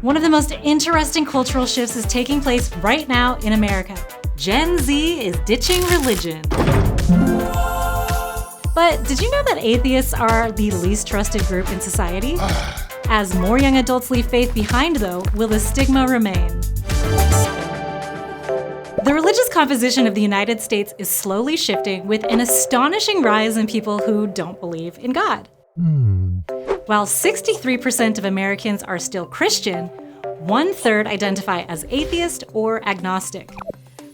One of the most interesting cultural shifts is taking place right now in America. Gen Z is ditching religion. But did you know that atheists are the least trusted group in society? As more young adults leave faith behind, though, will the stigma remain? The religious composition of the United States is slowly shifting, with an astonishing rise in people who don't believe in God. While 63% of Americans are still Christian, 1/3 identify as atheist or agnostic.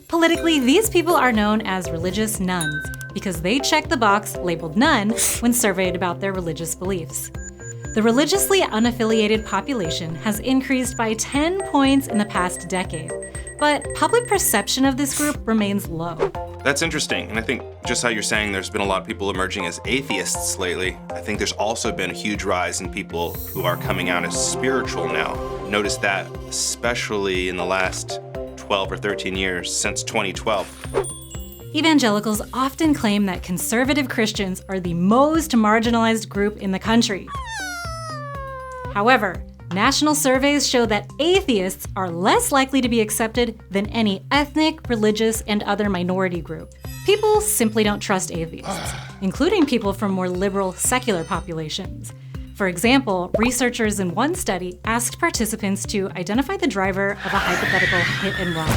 Politically, these people are known as religious nuns because they check the box labeled none when surveyed about their religious beliefs. The religiously unaffiliated population has increased by 10 points in the past decade, but public perception of this group remains low. That's interesting, and I think just how you're saying there's been a lot of people emerging as atheists lately, I think there's also been a huge rise in people who are coming out as spiritual now. Notice that especially in the last 12 or 13 years, since 2012. Evangelicals often claim that conservative Christians are the most marginalized group in the country. However, national surveys show that atheists are less likely to be accepted than any ethnic, religious, and other minority group. People simply don't trust atheists, including people from more liberal, secular populations. For example, researchers in one study asked participants to identify the driver of a hypothetical hit and run.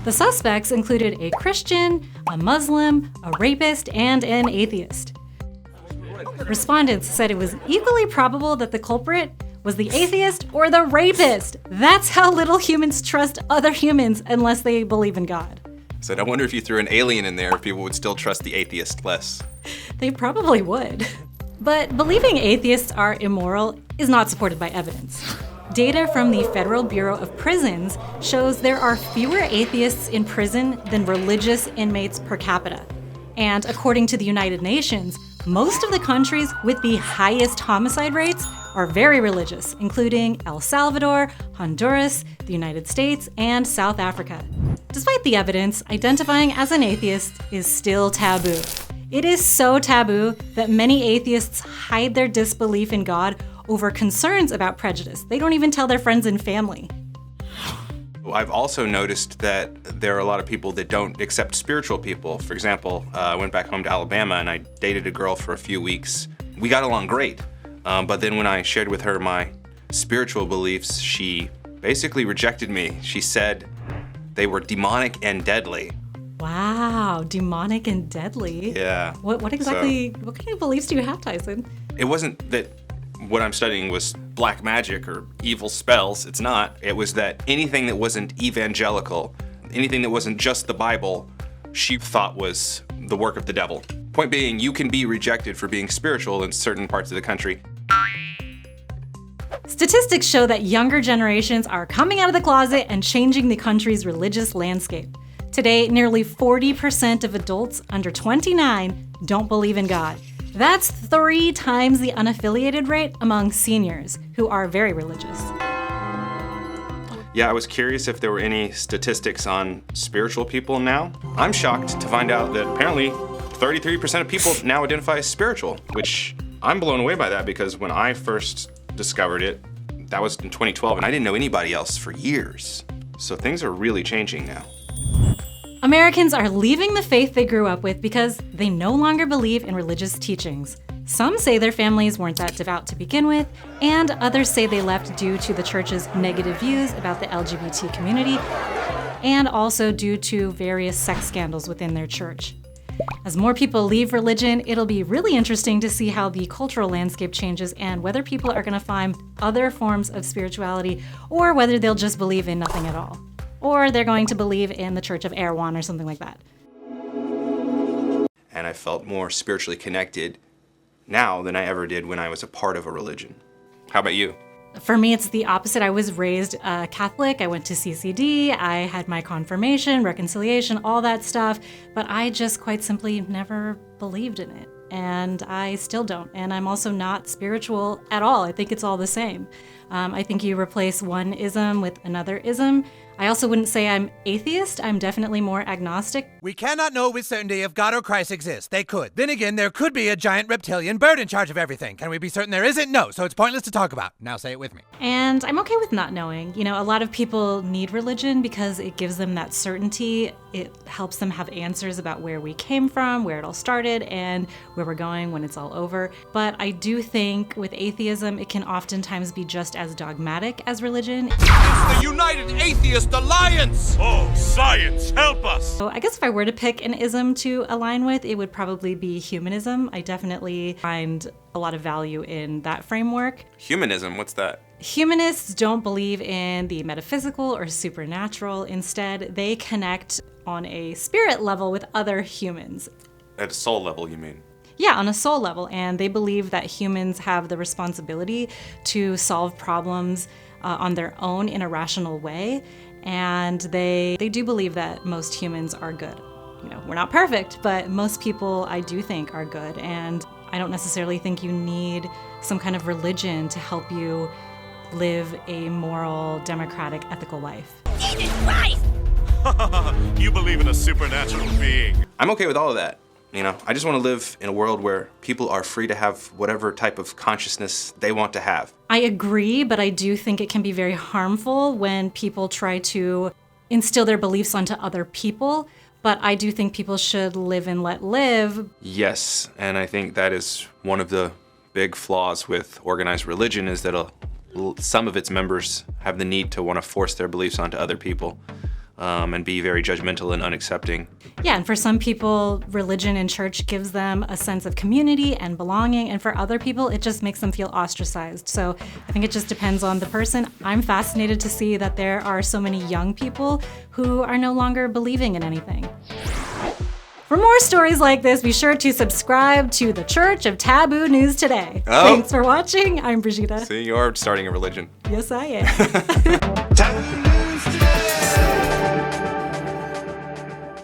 The suspects included a Christian, a Muslim, a rapist, and an atheist. Respondents said it was equally probable that the culprit was the atheist or the rapist. That's how little humans trust other humans unless they believe in God. So I wonder if you threw an alien in there, if people would still trust the atheist less. They probably would. But believing atheists are immoral is not supported by evidence. Data from the Federal Bureau of Prisons shows there are fewer atheists in prison than religious inmates per capita. And according to the United Nations, most of the countries with the highest homicide rates are very religious, including El Salvador, Honduras, the United States, and South Africa. Despite the evidence, identifying as an atheist is still taboo. It is so taboo that many atheists hide their disbelief in God over concerns about prejudice. They don't even tell their friends and family. I've also noticed that there are a lot of people that don't accept spiritual people. For example, I went back home to Alabama and I dated a girl for a few weeks. We got along great, but then when I shared with her my spiritual beliefs, she basically rejected me. She said they were demonic and deadly. Wow, demonic and deadly? Yeah. What kind of beliefs do you have, Tyson? It wasn't that what I'm studying was black magic or evil spells. It's not. It was that anything that wasn't evangelical, anything that wasn't just the Bible, she thought was the work of the devil. Point being, you can be rejected for being spiritual in certain parts of the country. Statistics show that younger generations are coming out of the closet and changing the country's religious landscape. Today, nearly 40% of adults under 29 don't believe in God. That's 3 times the unaffiliated rate among seniors, who are very religious. Yeah, I was curious if there were any statistics on spiritual people now. I'm shocked to find out that apparently 33% of people now identify as spiritual, which I'm blown away by that because when I first discovered it, that was in 2012, and I didn't know anybody else for years. So things are really changing now. Americans are leaving the faith they grew up with because they no longer believe in religious teachings. Some say their families weren't that devout to begin with, and others say they left due to the church's negative views about the LGBT community, and also due to various sex scandals within their church. As more people leave religion, it'll be really interesting to see how the cultural landscape changes and whether people are going to find other forms of spirituality or whether they'll just believe in nothing at all. Or they're going to believe in the Church of Erewhon or something like that. And I felt more spiritually connected now than I ever did when I was a part of a religion. How about you? For me, it's the opposite. I was raised Catholic. I went to CCD. I had my confirmation, reconciliation, all that stuff. But I just quite simply never believed in it. And I still don't. And I'm also not spiritual at all. I think it's all the same. I think you replace one ism with another ism. I also wouldn't say I'm atheist. I'm definitely more agnostic. We cannot know with certainty if God or Christ exists. They could. Then again, there could be a giant reptilian bird in charge of everything. Can we be certain there isn't? No, so it's pointless to talk about. Now say it with me. And I'm okay with not knowing. You know, a lot of people need religion because it gives them that certainty. It helps them have answers about where we came from, where it all started, and where we're going when it's all over. But I do think with atheism, it can oftentimes be just as dogmatic as religion. It's the United Atheist Alliance! Oh, science, help us! So I guess if I were to pick an ism to align with, it would probably be humanism. I definitely find a lot of value in that framework. Humanism, what's that? Humanists don't believe in the metaphysical or supernatural. Instead, they connect on a spirit level with other humans. At a soul level, you mean? Yeah, on a soul level. And they believe that humans have the responsibility to solve problems on their own in a rational way. And they do believe that most humans are good. You know, we're not perfect, but most people I do think are good. And I don't necessarily think you need some kind of religion to help you live a moral, democratic, ethical life. Jesus Christ! You believe in a supernatural being. I'm okay with all of that. You know, I just want to live in a world where people are free to have whatever type of consciousness they want to have. I agree, but I do think it can be very harmful when people try to instill their beliefs onto other people. But I do think people should live and let live. Yes, and I think that is one of the big flaws with organized religion is that some of its members have the need to want to force their beliefs onto other people and be very judgmental and unaccepting. Yeah, and for some people, religion and church gives them a sense of community and belonging, and for other people, it just makes them feel ostracized. So I think it just depends on the person. I'm fascinated to see that there are so many young people who are no longer believing in anything. For more stories like this, be sure to subscribe to the Church of Taboo News Today. Oh. Thanks for watching. I'm Brigida. See, you're starting a religion. Yes, I am.